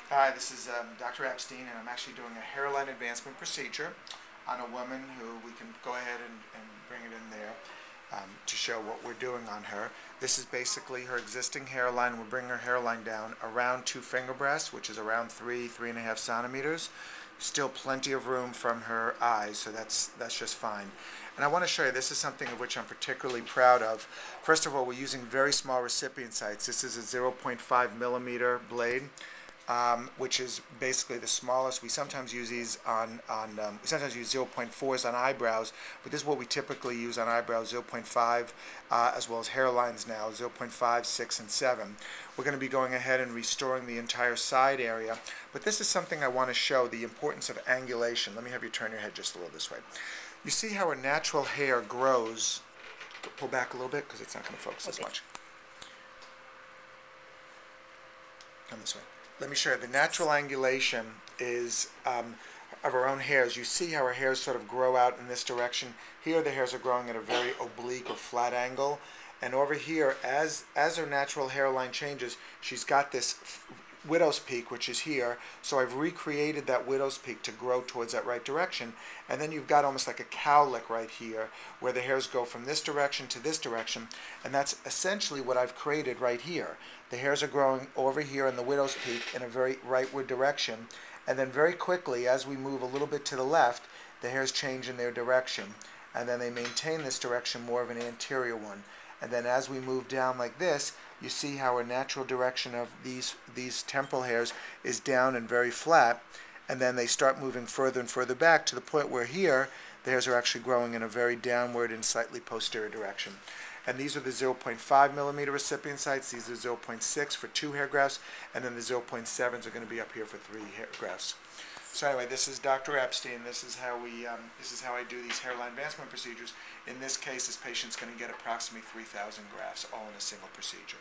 Hi, this is Dr. Epstein, and I'm actually doing a hairline advancement procedure on a woman who we can go ahead and bring it in there to show what we're doing on her. This is basically her existing hairline. We're bringing her hairline down around 2 finger breaths, which is around 3.5 centimeters. Still plenty of room from her eyes, so that's just fine. And I want to show you, this is something of which I'm particularly proud of. First of all, we're using very small recipient sites. This is a 0.5 millimeter blade. Which is basically the smallest. We sometimes use these we sometimes use 0.4s on eyebrows, but this is what we typically use on eyebrows, 0.5, as well as hairlines now, 0.5, 6, and 7. We're going to be going ahead and restoring the entire side area, but this is something I want to show, the importance of angulation. Let me have you turn your head just a little this way. You see how a natural hair grows. Pull back a little bit because it's not going to focus as much. Come this way. Let me show you. The natural angulation is of our own hairs. You see how our hairs sort of grow out in this direction. Here the hairs are growing at a very oblique or flat angle. And over here, as her natural hairline changes, she's got this widow's peak, which is here. So I've recreated that widow's peak to grow towards that right direction. And then you've got almost like a cowlick right here, where the hairs go from this direction to this direction. And that's essentially what I've created right here. The hairs are growing over here in the widow's peak in a very rightward direction. And then very quickly, as we move a little bit to the left, the hairs change in their direction. And then they maintain this direction, more of an anterior one. And then as we move down like this, you see how our natural direction of these temporal hairs is down and very flat. And then they start moving further and further back to the point where here, the hairs are actually growing in a very downward and slightly posterior direction. And these are the 0.5 millimeter recipient sites. These are 0.6 for 2 hair grafts, and then the 0.7s are going to be up here for 3 hair grafts. So anyway, this is Dr. Epstein. This is how I do these hairline advancement procedures. In this case, this patient's going to get approximately 3,000 grafts, all in a single procedure.